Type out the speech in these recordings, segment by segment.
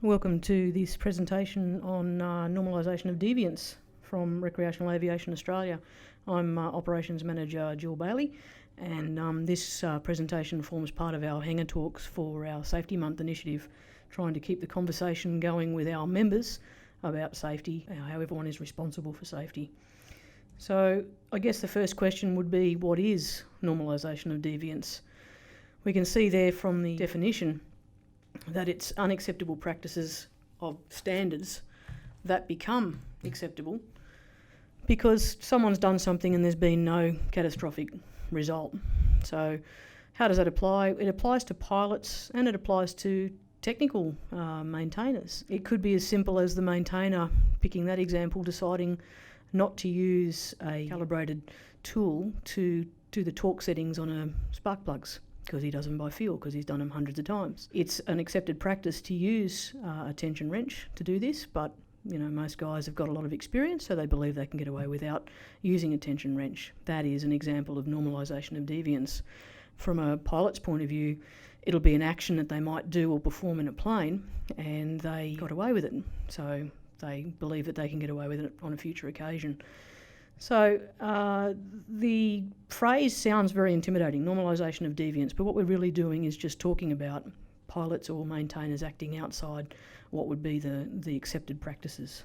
Welcome to this presentation on Normalisation of Deviance from Recreational Aviation Australia. I'm Operations Manager Jill Bailey, and this presentation forms part of our Hangar talks for our Safety Month initiative, trying to keep the conversation going with our members about safety, how everyone is responsible for safety. So I guess the first question would be, what is normalisation of deviance? We can see there from the definition that it's unacceptable practices of standards that become acceptable because someone's done something and there's been no catastrophic result. So how does that apply? It applies to pilots and it applies to technical maintainers. It could be as simple as the maintainer, picking that example, deciding not to use a calibrated tool to do the torque settings on a spark plugs because he doesn't buy fuel because he's done them hundreds of times. It's an accepted practice to use a tension wrench to do this, but most guys have got a lot of experience, so they believe they can get away without using a tension wrench. That is an example of normalisation of deviance. From a pilot's point of view, it'll be an action that they might do or perform in a plane, and they got away with it, so they believe that they can get away with it on a future occasion. So the phrase sounds very intimidating, normalisation of deviance, but what we're really doing is just talking about pilots or maintainers acting outside what would be the accepted practices.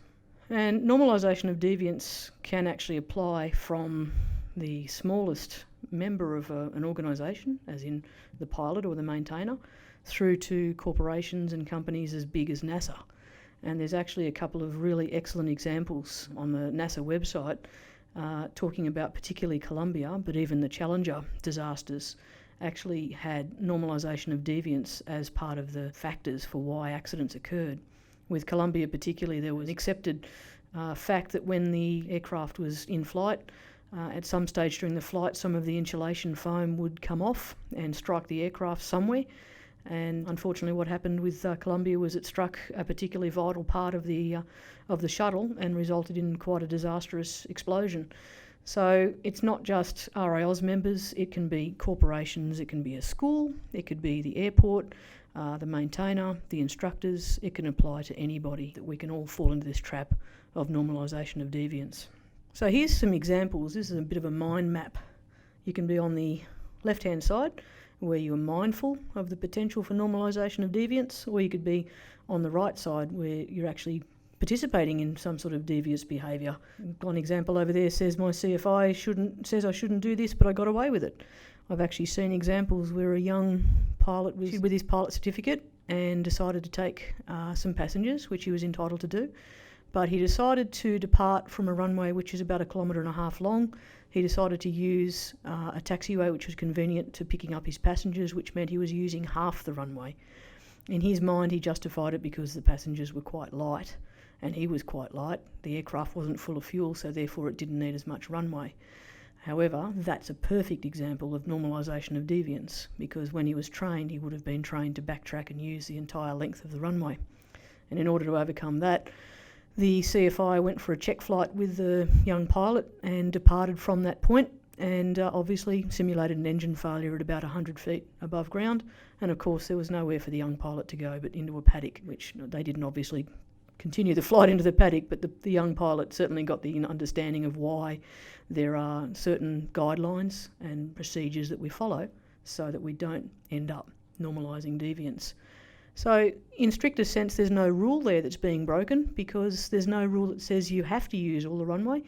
And normalisation of deviance can actually apply from the smallest member of an organisation, as in the pilot or the maintainer, through to corporations and companies as big as NASA. And there's actually a couple of really excellent examples on the NASA website talking about particularly Columbia, but even the Challenger disasters actually had normalisation of deviance as part of the factors for why accidents occurred. With Columbia particularly, there was an accepted fact that when the aircraft was in flight, at some stage during the flight, some of the insulation foam would come off and strike the aircraft somewhere. And unfortunately what happened with Columbia was it struck a particularly vital part of the shuttle and resulted in quite a disastrous explosion. So it's not just RAAus members, it can be corporations, it can be a school, it could be the airport, the maintainer, the instructors. It can apply to anybody, that we can all fall into this trap of normalisation of deviance. So here's some examples. This is a bit of a mind map. You can be on the left-hand side, where you are mindful of the potential for normalisation of deviance, or you could be on the right side where you're actually participating in some sort of devious behaviour. One example over there says my CFI says I shouldn't do this, but I got away with it. I've actually seen examples where a young pilot was with his pilot certificate and decided to take some passengers, which he was entitled to do. But he decided to depart from a runway which is about 1.5 kilometres long. He decided to use a taxiway which was convenient to picking up his passengers, which meant he was using half the runway. In his mind, he justified it because the passengers were quite light, and he was quite light. The aircraft wasn't full of fuel, so therefore it didn't need as much runway. However, that's a perfect example of normalisation of deviance, because when he was trained, he would have been trained to backtrack and use the entire length of the runway. And in order to overcome that, the CFI went for a check flight with the young pilot and departed from that point, and obviously simulated an engine failure at about 100 feet above ground. And of course there was nowhere for the young pilot to go but into a paddock, which they didn't obviously continue the flight into the paddock, but the young pilot certainly got the understanding of why there are certain guidelines and procedures that we follow so that we don't end up normalising deviance. So in stricter sense, there's no rule there that's being broken, because there's no rule that says you have to use all the runway,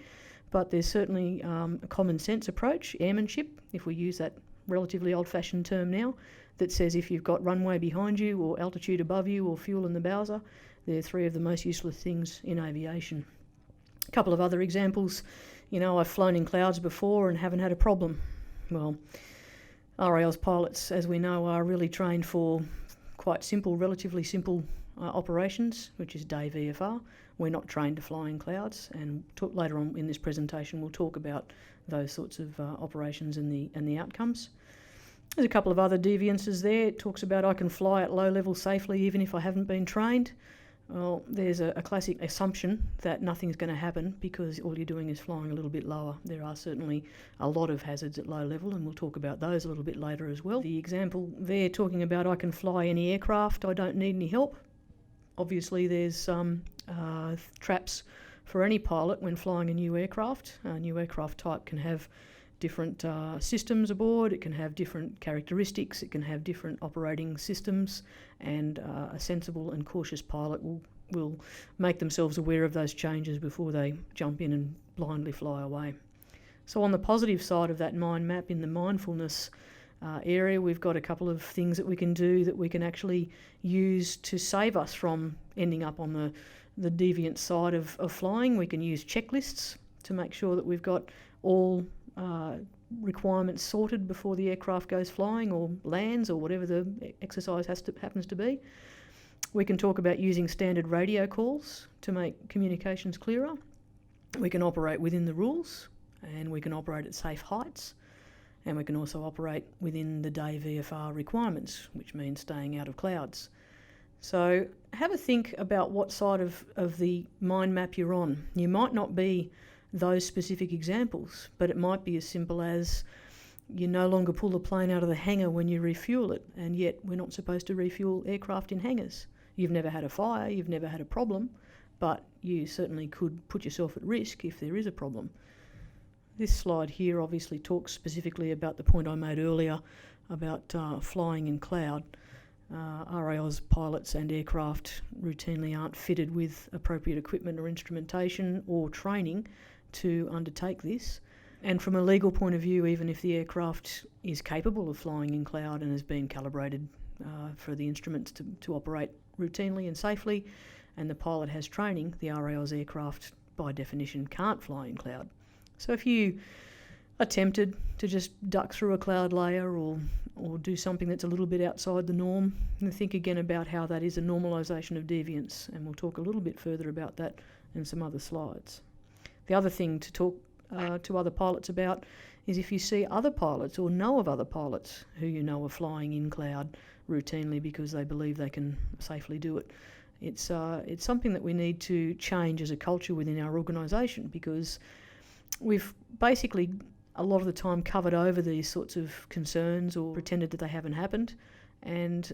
but there's certainly a common sense approach, airmanship, if we use that relatively old-fashioned term now, that says if you've got runway behind you or altitude above you or fuel in the bowser, they're three of the most useless things in aviation. A couple of other examples. I've flown in clouds before and haven't had a problem. Well, RAAus pilots, as we know, are really trained for quite simple, relatively simple operations, which is day VFR. We're not trained to fly in clouds, and later on in this presentation we'll talk about those sorts of operations and the outcomes. There's a couple of other deviances there. It talks about I can fly at low level safely even if I haven't been trained. Well, there's a classic assumption that nothing's going to happen because all you're doing is flying a little bit lower. There are certainly a lot of hazards at low level, and we'll talk about those a little bit later as well. The example there talking about I can fly any aircraft, I don't need any help. Obviously there's traps for any pilot when flying a new aircraft. A new aircraft type can have different systems aboard, it can have different characteristics, it can have different operating systems, and a sensible and cautious pilot will make themselves aware of those changes before they jump in and blindly fly away. So on the positive side of that mind map, in the mindfulness area, we've got a couple of things that we can do that we can actually use to save us from ending up on the deviant side of flying. We can use checklists to make sure that we've got all requirements sorted before the aircraft goes flying or lands or whatever the exercise happens to be. We can talk about using standard radio calls to make communications clearer. We can operate within the rules, and we can operate at safe heights, and we can also operate within the day VFR requirements, which means staying out of clouds. So have a think about what side of the mind map you're on. You might not be those specific examples, but it might be as simple as you no longer pull the plane out of the hangar when you refuel it, and yet we're not supposed to refuel aircraft in hangars. You've never had a fire, you've never had a problem, but you certainly could put yourself at risk if there is a problem. This slide here obviously talks specifically about the point I made earlier about flying in cloud. RAOS pilots and aircraft routinely aren't fitted with appropriate equipment or instrumentation or training to undertake this. And from a legal point of view, even if the aircraft is capable of flying in cloud and has been calibrated for the instruments to operate routinely and safely, and the pilot has training, the RAOS aircraft by definition can't fly in cloud. So if you are tempted to just duck through a cloud layer or do something that's a little bit outside the norm, and think again about how that is a normalisation of deviance, and we'll talk a little bit further about that in some other slides. The other thing to talk to other pilots about is if you see other pilots or know of other pilots who you know are flying in cloud routinely because they believe they can safely do it. It's something that we need to change as a culture within our organisation, because we've basically a lot of the time covered over these sorts of concerns or pretended that they haven't happened. And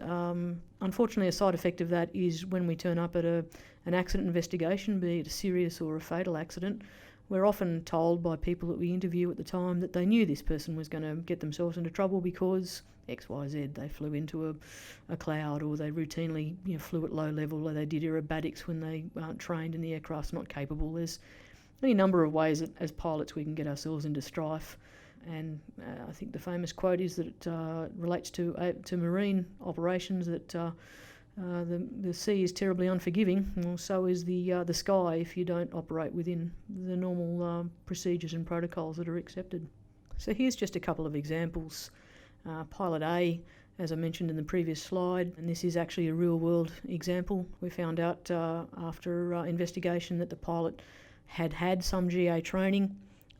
unfortunately a side effect of that is when we turn up at an accident investigation, be it a serious or a fatal accident, we're often told by people that we interview at the time that they knew this person was going to get themselves into trouble because X, Y, Z. They flew into a cloud, or they routinely flew at low level, or they did aerobatics when they aren't trained and the aircraft's not capable. There's any number of ways that as pilots we can get ourselves into strife. And I think the famous quote is that it relates to marine operations, that the sea is terribly unforgiving. Well, so is the sky if you don't operate within the normal procedures and protocols that are accepted. So here's just a couple of examples. Pilot A, as I mentioned in the previous slide, and this is actually a real-world example. We found out after investigation that the pilot had some GA training,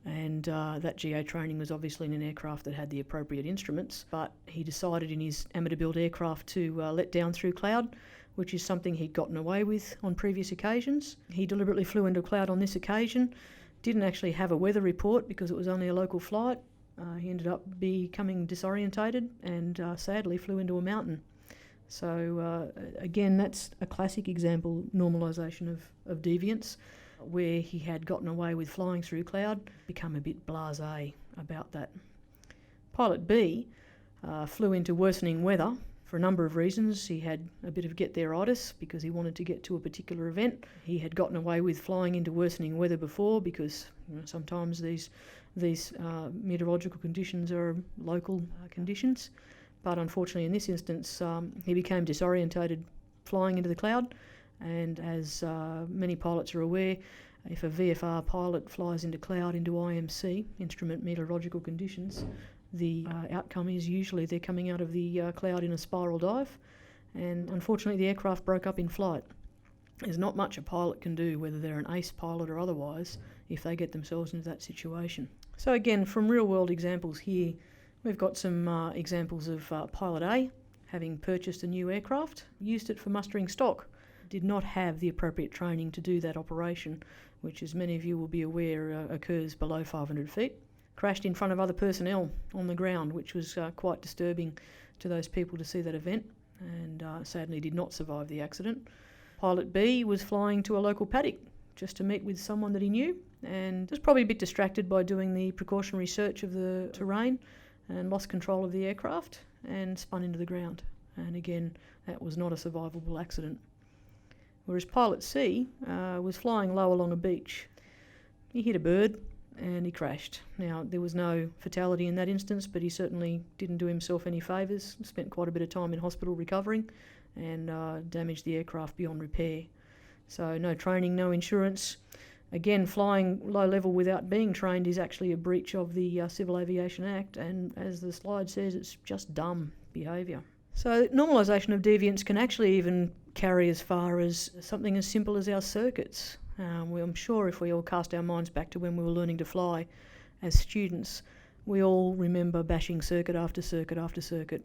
and that GA training was obviously in an aircraft that had the appropriate instruments, but he decided in his amateur-built aircraft to let down through cloud, which is something he'd gotten away with on previous occasions. He deliberately flew into cloud on this occasion, didn't actually have a weather report because it was only a local flight. He ended up becoming disorientated and sadly flew into a mountain. So again, that's a classic example, normalisation of deviance, where he had gotten away with flying through cloud, become a bit blasé about that. Pilot B flew into worsening weather for a number of reasons. He had a bit of get-there-itis because he wanted to get to a particular event. He had gotten away with flying into worsening weather before because sometimes these meteorological conditions are local conditions. But unfortunately in this instance he became disorientated flying into the cloud. And as many pilots are aware, if a VFR pilot flies into cloud, into IMC, instrument meteorological conditions, the outcome is usually they're coming out of the cloud in a spiral dive, and unfortunately the aircraft broke up in flight. There's not much a pilot can do, whether they're an ace pilot or otherwise, if they get themselves into that situation. So again, from real-world examples here, we've got some examples of Pilot A having purchased a new aircraft, used it for mustering stock, did not have the appropriate training to do that operation, which as many of you will be aware occurs below 500 feet. Crashed in front of other personnel on the ground, which was quite disturbing to those people to see that event, and sadly did not survive the accident. Pilot B was flying to a local paddock just to meet with someone that he knew, and was probably a bit distracted by doing the precautionary search of the terrain and lost control of the aircraft and spun into the ground. And again, that was not a survivable accident. Whereas Pilot C was flying low along a beach. He hit a bird and he crashed. Now, there was no fatality in that instance, but he certainly didn't do himself any favours, spent quite a bit of time in hospital recovering, and damaged the aircraft beyond repair. So no training, no insurance. Again, flying low level without being trained is actually a breach of the Civil Aviation Act, and as the slide says, it's just dumb behaviour. So normalisation of deviance can actually even carry as far as something as simple as our circuits. I'm sure if we all cast our minds back to when we were learning to fly as students, we all remember bashing circuit after circuit after circuit.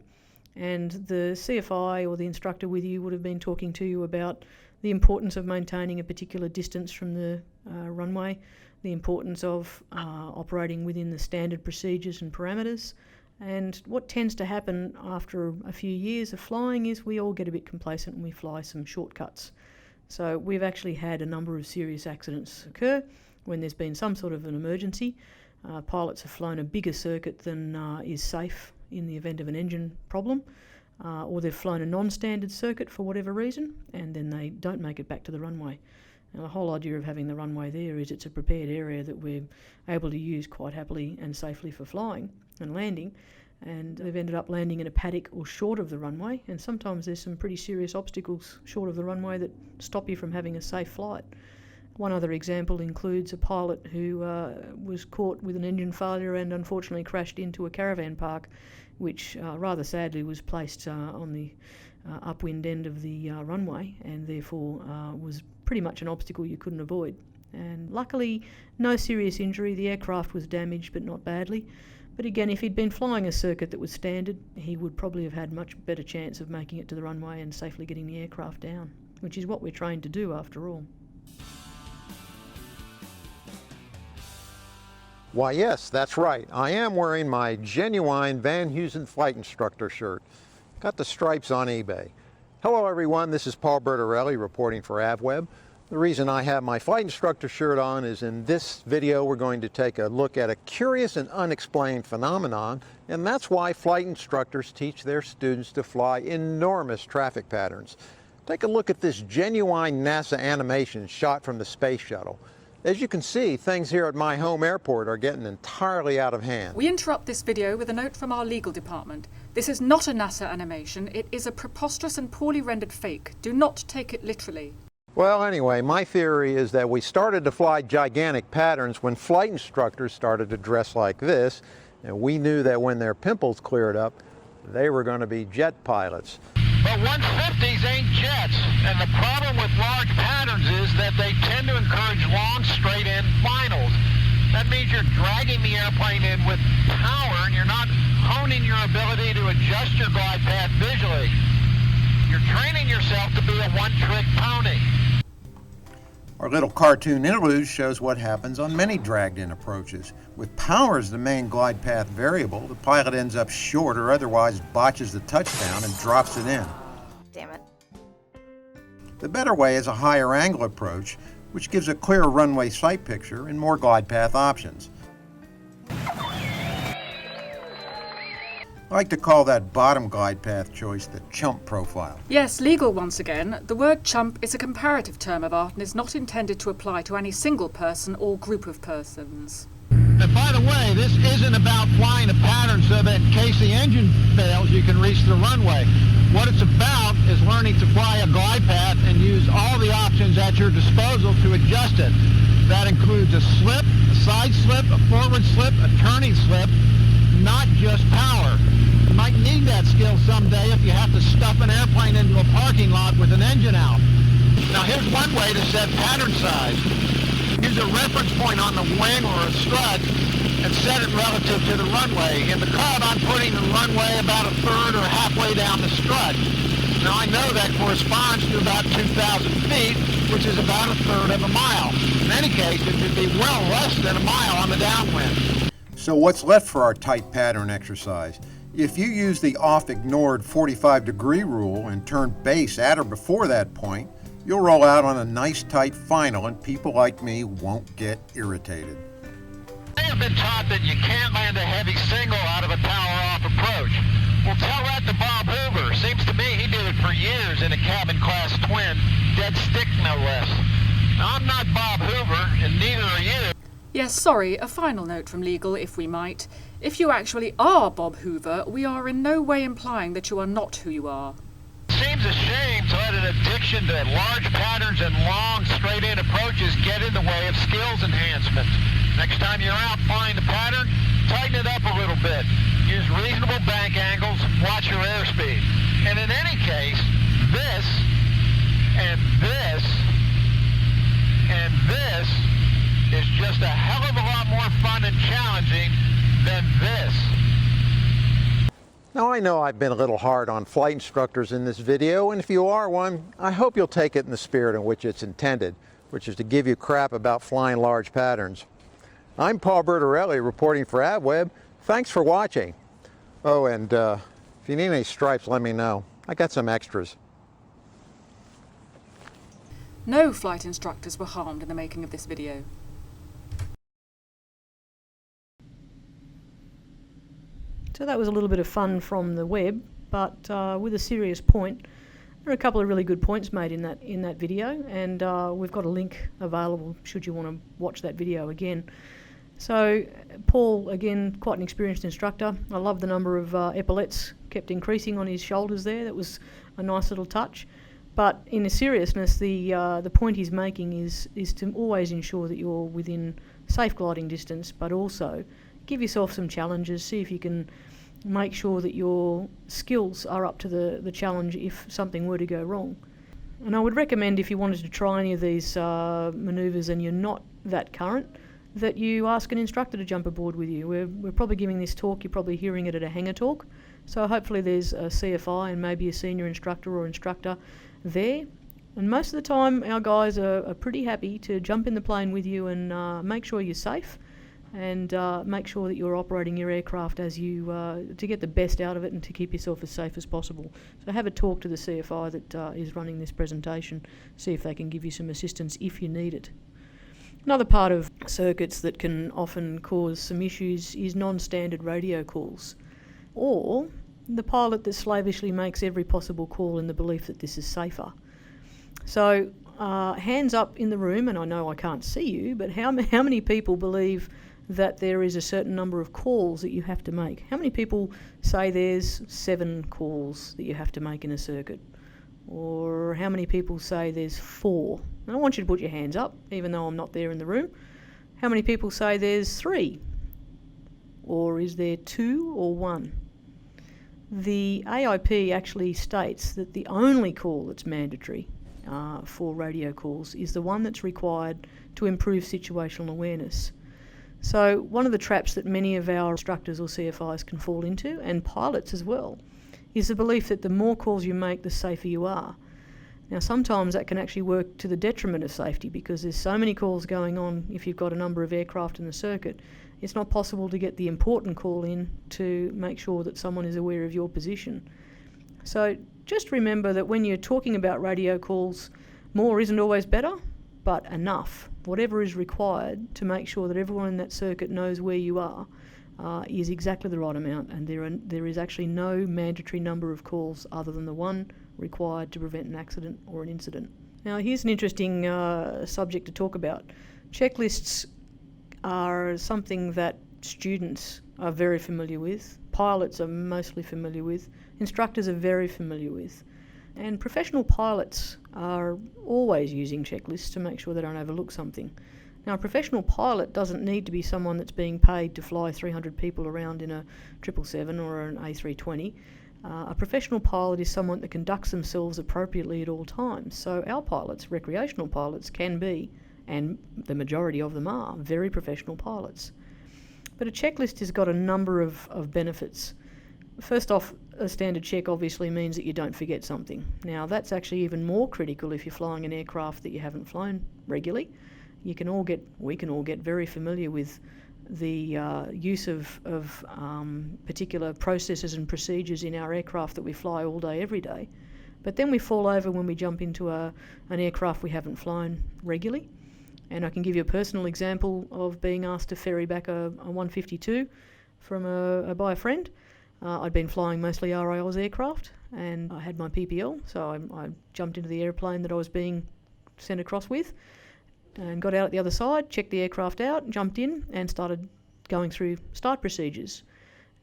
And the CFI or the instructor with you would have been talking to you about the importance of maintaining a particular distance from the runway, the importance of operating within the standard procedures and parameters. And what tends to happen after a few years of flying is we all get a bit complacent and we fly some shortcuts. So we've actually had a number of serious accidents occur when there's been some sort of an emergency. Pilots have flown a bigger circuit than is safe in the event of an engine problem, or they've flown a non-standard circuit for whatever reason, and then they don't make it back to the runway. Now, the whole idea of having the runway there is it's a prepared area that we're able to use quite happily and safely for flying and landing, and they've ended up landing in a paddock or short of the runway, and sometimes there's some pretty serious obstacles short of the runway that stop you from having a safe flight. One other example includes a pilot who was caught with an engine failure and unfortunately crashed into a caravan park, which rather sadly was placed on the upwind end of the runway, and therefore was pretty much an obstacle you couldn't avoid. And luckily, no serious injury. The aircraft was damaged, but not badly. But again, if he'd been flying a circuit that was standard, he would probably have had much better chance of making it to the runway and safely getting the aircraft down, which is what we're trained to do after all. Why, yes, that's right. I am wearing my genuine Van Heusen flight instructor shirt. Got the stripes on eBay. Hello everyone, this is Paul Bertorelli reporting for AvWeb. The reason I have my flight instructor shirt on is in this video we're going to take a look at a curious and unexplained phenomenon, and that's why flight instructors teach their students to fly enormous traffic patterns. Take a look at this genuine NASA animation shot from the space shuttle. As you can see, things here at my home airport are getting entirely out of hand. We interrupt this video with a note from our legal department. This is not a NASA animation. It is a preposterous and poorly rendered fake. Do not take it literally. Well, anyway, my theory is that we started to fly gigantic patterns when flight instructors started to dress like this, and we knew that when their pimples cleared up, they were going to be jet pilots. But 150s ain't jets, and the problem with large patterns is that they tend to encourage long straight-in finals. That means you're dragging the airplane in with power, and you're not honing your ability to adjust your glide path visually. You're training yourself to be a one-trick pony. Our little cartoon interlude shows what happens on many dragged-in approaches. With power as the main glide path variable, the pilot ends up short or otherwise botches the touchdown and drops it in. Damn it. The better way is a higher angle approach, which gives a clearer runway sight picture and more glide path options. I like to call that bottom glide path choice the chump profile. Yes, legal once again. The word chump is a comparative term of art and is not intended to apply to any single person or group of persons. And by the way, this isn't about flying a pattern so that in case the engine fails, you can reach the runway. What it's about is learning to fly a glide path and use all the options at your disposal to adjust it. That includes a slip, a side slip, a forward slip, a turning slip, not just power. You might need that skill someday if you have to stuff an airplane into a parking lot with an engine out. Now here's one way to set pattern size. Use a reference point on the wing or a strut and set it relative to the runway. In the cloud, I'm putting the runway about a third or halfway down the strut. Now I know that corresponds to about 2,000 feet, which is about a third of a mile. In any case, it would be well less than a mile on the downwind. So what's left for our tight pattern exercise? If you use the oft-ignored 45-degree rule and turn base at or before that point, You'll roll out on a nice tight final and people like me won't get irritated. I have been taught that you can't land a heavy single out of a power-off approach. Well, tell that to Bob Hoover. Seems to me he did it for years in a cabin class twin, dead stick no less. Now, I'm not Bob Hoover, and neither are you. Yes, sorry, a final note from legal, if we might. If you actually are Bob Hoover, we are in no way implying that you are not who you are. Seems a shame to let an addiction to large patterns and long, straight-in approaches get in the way of skills enhancement. Next time you're out flying the pattern, tighten it up a little bit. Use reasonable bank angles, watch your airspeed. And in any case, this, and this, and this is just a hell of a lot more fun and challenging than this. Now I know I've been a little hard on flight instructors in this video, and if you are one, I hope you'll take it in the spirit in which it's intended, which is to give you crap about flying large patterns. I'm Paul Bertorelli reporting for AvWeb. Thanks for watching. Oh, and if you need any stripes, let me know. I got some extras. No flight instructors were harmed in the making of this video. So that was a little bit of fun from the web, but with a serious point. There are a couple of really good points made in that video, and we've got a link available should you want to watch that video again. So Paul, again, quite an experienced instructor. I love the number of epaulettes kept increasing on his shoulders there. That was a nice little touch. But in the seriousness, the point he's making is to always ensure that you're within safe gliding distance, but also give yourself some challenges, see if you can make sure that your skills are up to the challenge if something were to go wrong. And I would recommend, if you wanted to try any of these manoeuvres and you're not that current, that you ask an instructor to jump aboard with you. We're probably giving this talk, you're probably hearing it at a hangar talk, so hopefully there's a CFI and maybe a senior instructor or instructor there. And most of the time our guys are pretty happy to jump in the plane with you and make sure you're safe, and make sure that you're operating your aircraft as you to get the best out of it and to keep yourself as safe as possible. So have a talk to the CFI that is running this presentation, see if they can give you some assistance if you need it. Another part of circuits that can often cause some issues is non-standard radio calls, or the pilot that slavishly makes every possible call in the belief that this is safer. So hands up in the room, and I know I can't see you, but how many people believe that there is a certain number of calls that you have to make? How many people say there's 7 calls that you have to make in a circuit? Or how many people say there's 4? And I want you to put your hands up, even though I'm not there in the room. How many people say there's 3? Or is there 2 or 1? The AIP actually states that the only call that's mandatory for radio calls is the one that's required to improve situational awareness. So one of the traps that many of our instructors or CFIs can fall into, and pilots as well, is the belief that the more calls you make, the safer you are. Now sometimes that can actually work to the detriment of safety, because there's so many calls going on if you've got a number of aircraft in the circuit. It's not possible to get the important call in to make sure that someone is aware of your position. So just remember that when you're talking about radio calls, more isn't always better, but enough. Whatever is required to make sure that everyone in that circuit knows where you are is exactly the right amount, and there is actually no mandatory number of calls other than the one required to prevent an accident or an incident. Now here's an interesting subject to talk about. Checklists are something that students are very familiar with, pilots are mostly familiar with, instructors are very familiar with, and professional pilots are always using checklists to make sure they don't overlook something. Now a professional pilot doesn't need to be someone that's being paid to fly 300 people around in a 777 or an A320. A professional pilot is someone that conducts themselves appropriately at all times. So our pilots, recreational pilots, can be, and the majority of them are, very professional pilots. But a checklist has got a number of benefits. First off, a standard check obviously means that you don't forget something. Now that's actually even more critical if you're flying an aircraft that you haven't flown regularly. We can all get very familiar with the use of particular processes and procedures in our aircraft that we fly all day, every day. But then we fall over when we jump into an aircraft we haven't flown regularly. And I can give you a personal example of being asked to ferry back a 152 by a friend. I'd been flying mostly RAL's aircraft, and I had my PPL, so I jumped into the airplane that I was being sent across with and got out at the other side, checked the aircraft out, jumped in and started going through start procedures.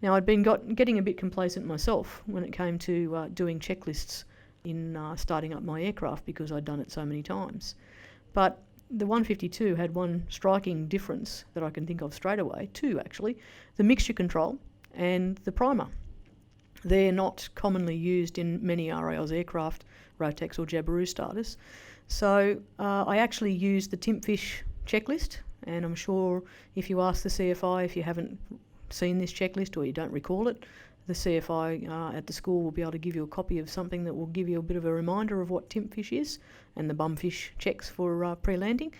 Now, I'd been getting a bit complacent myself when it came to doing checklists in starting up my aircraft because I'd done it so many times. But the 152 had one striking difference that I can think of straight away, two actually: the mixture control and the primer. They're not commonly used in many RAL's aircraft, Rotex or Jabiru starters. So I actually used the Timpfish checklist, and I'm sure if you ask the CFI, if you haven't seen this checklist or you don't recall it, the CFI at the school will be able to give you a copy of something that will give you a bit of a reminder of what Timpfish is and the bumfish checks for pre-landing.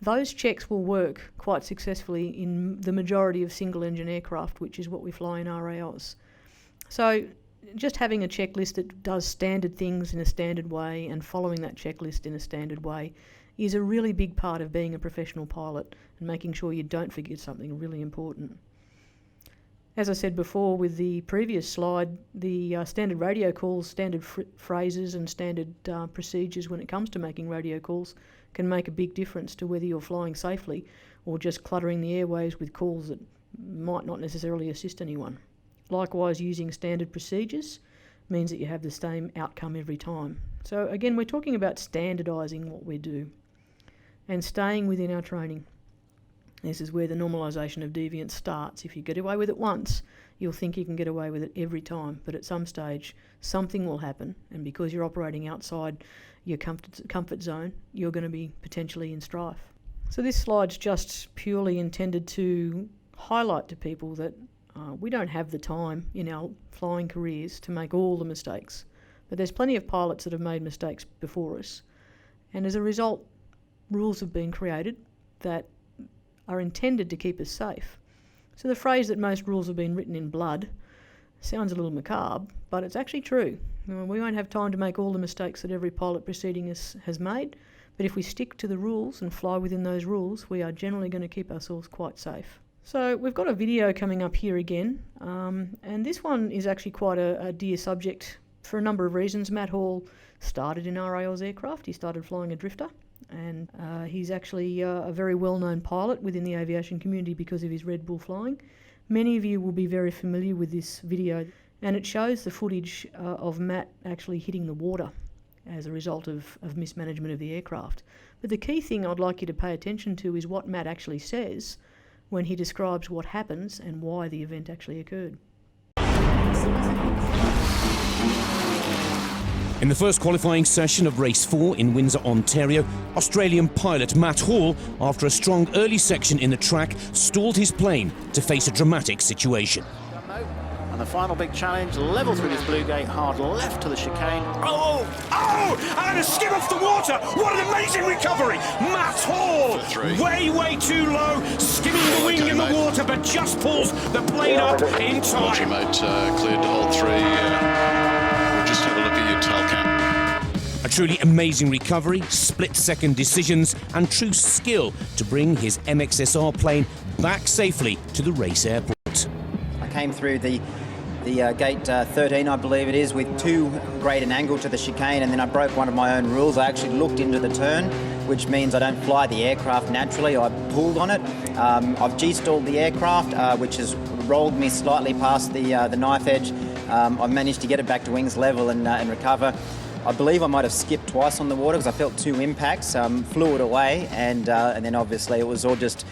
Those checks will work quite successfully in the majority of single-engine aircraft, which is what we fly in RALs. So just having a checklist that does standard things in a standard way and following that checklist in a standard way is a really big part of being a professional pilot and making sure you don't forget something really important. As I said before with the previous slide, the standard radio calls, standard phrases and standard procedures when it comes to making radio calls can make a big difference to whether you're flying safely or just cluttering the airways with calls that might not necessarily assist anyone. Likewise, using standard procedures means that you have the same outcome every time. So again, we're talking about standardising what we do and staying within our training. This is where the normalisation of deviance starts. If you get away with it once, you'll think you can get away with it every time, but at some stage something will happen, and because you're operating outside your comfort zone, you're going to be potentially in strife. So this slide's just purely intended to highlight to people that we don't have the time in our flying careers to make all the mistakes, but there's plenty of pilots that have made mistakes before us, and as a result, rules have been created that are intended to keep us safe. So the phrase that most rules have been written in blood sounds a little macabre, but it's actually true. We won't have time to make all the mistakes that every pilot preceding us has made, but if we stick to the rules and fly within those rules, we are generally going to keep ourselves quite safe. So we've got a video coming up here again, and this one is actually quite a dear subject for a number of reasons. Matt Hall started in RAL's aircraft. He started flying a drifter, and he's actually a very well-known pilot within the aviation community because of his Red Bull flying. Many of you will be very familiar with this video, and it shows the footage of Matt actually hitting the water as a result of mismanagement of the aircraft. But the key thing I'd like you to pay attention to is what Matt actually says when he describes what happens and why the event actually occurred. In the first qualifying session of Race 4 in Windsor, Ontario, Australian pilot Matt Hall, after a strong early section in the track, stalled his plane to face a dramatic situation. And the final big challenge, level through this blue gate, hard left to the chicane. Oh! And a skim off the water! What an amazing recovery! Matt Hall, way too low, skimming the wing in the water, but just pulls the plane up in time. Roger, mate, cleared to hold 3. We'll just have a look at your tail cam. A truly amazing recovery, split-second decisions, and true skill to bring his MXSR plane back safely to the race airport. I came through the gate 13, I believe it is, with too great an angle to the chicane, and then I broke one of my own rules. I actually looked into the turn, which means I don't fly the aircraft naturally. I pulled on it. I've G-stalled the aircraft, which has rolled me slightly past the knife edge. I've managed to get it back to wings level and recover. I believe I might have skipped twice on the water because I felt 2 impacts, flew it away, and then obviously it was all just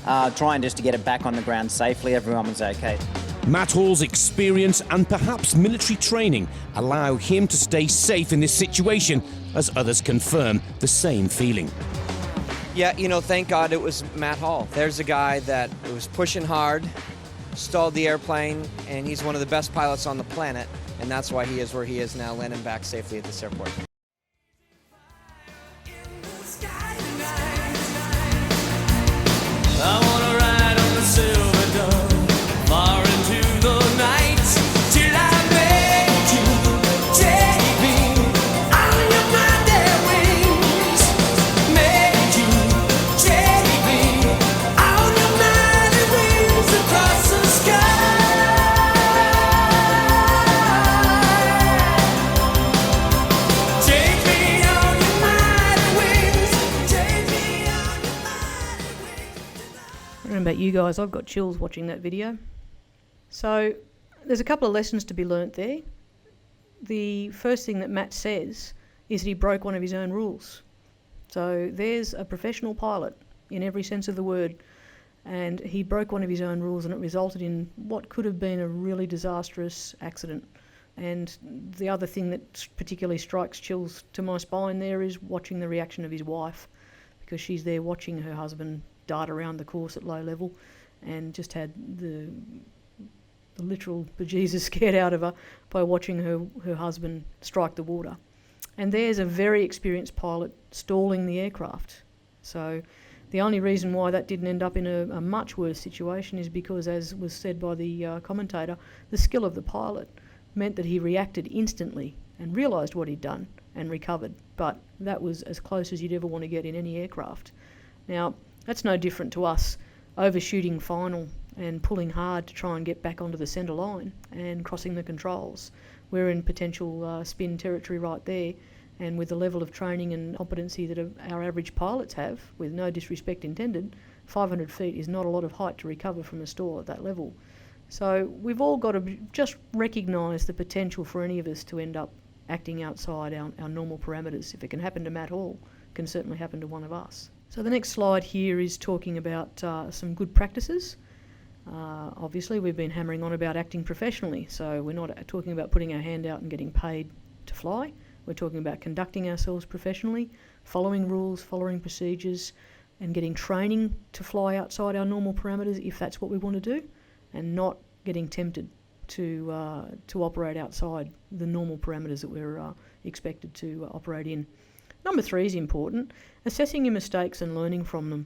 trying just to get it back on the ground safely. Everyone was okay. Matt Hall's experience and perhaps military training allow him to stay safe in this situation, as others confirm the same feeling. Yeah, thank God it was Matt Hall. There's a guy that was pushing hard, stalled the airplane, and he's one of the best pilots on the planet, and that's why he is where he is now, landing back safely at this airport. I wanna ride on the silver dove, far into the night, till I beg you, take me know about you guys, I've got chills watching that video. So there's a couple of lessons to be learnt there. The first thing that Matt says is that he broke one of his own rules. So there's a professional pilot in every sense of the word, and he broke one of his own rules, and it resulted in what could have been a really disastrous accident. And the other thing that particularly strikes chills to my spine there is watching the reaction of his wife, because she's there watching her husband dart around the course at low level and just had the literal bejesus scared out of her by watching her husband strike the water. And there's a very experienced pilot stalling the aircraft. So the only reason why that didn't end up in a much worse situation is because, as was said by the commentator, the skill of the pilot meant that he reacted instantly and realised what he'd done and recovered. But that was as close as you'd ever want to get in any aircraft. Now, that's no different to us overshooting final and pulling hard to try and get back onto the centre line and crossing the controls. We're in potential spin territory right there, and with the level of training and competency that our average pilots have, with no disrespect intended, 500 feet is not a lot of height to recover from a stall at that level. So we've all got to just recognise the potential for any of us to end up acting outside our normal parameters. If it can happen to Matt Hall, it can certainly happen to one of us. So the next slide here is talking about some good practices. Obviously, we've been hammering on about acting professionally, so we're not talking about putting our hand out and getting paid to fly. We're talking about conducting ourselves professionally, following rules, following procedures, and getting training to fly outside our normal parameters if that's what we want to do, and not getting tempted to operate outside the normal parameters that we're expected to operate in. Number 3 is important, assessing your mistakes and learning from them.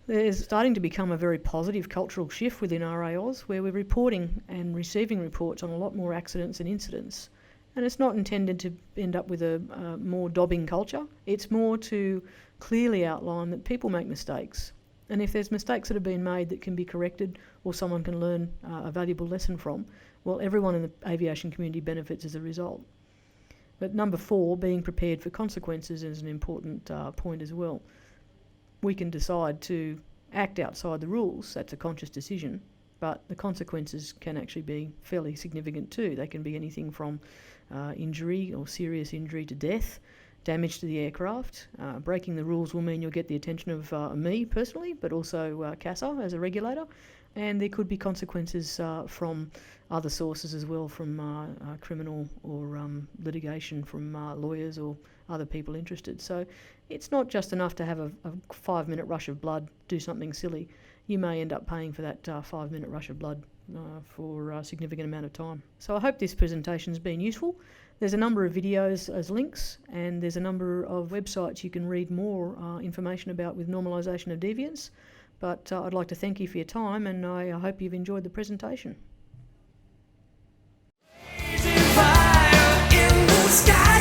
There's starting to become a very positive cultural shift within RAOs, where we're reporting and receiving reports on a lot more accidents and incidents. And it's not intended to end up with a more dobbing culture. It's more to clearly outline that people make mistakes. And if there's mistakes that have been made that can be corrected or someone can learn a valuable lesson from, well, everyone in the aviation community benefits as a result. But number 4, being prepared for consequences, is an important point as well. We can decide to act outside the rules, that's a conscious decision, but the consequences can actually be fairly significant too. They can be anything from injury or serious injury to death, damage to the aircraft. Breaking the rules will mean you'll get the attention of me personally, but also CASA as a regulator, and there could be consequences from other sources as well, from criminal or litigation from lawyers or other people interested. So it's not just enough to have a 5-minute rush of blood, do something silly. You may end up paying for that 5-minute rush of blood for a significant amount of time. So I hope this presentation's been useful. There's a number of videos as links, and there's a number of websites you can read more information about with normalisation of deviance. But I'd like to thank you for your time, and I hope you've enjoyed the presentation. Fire in the sky.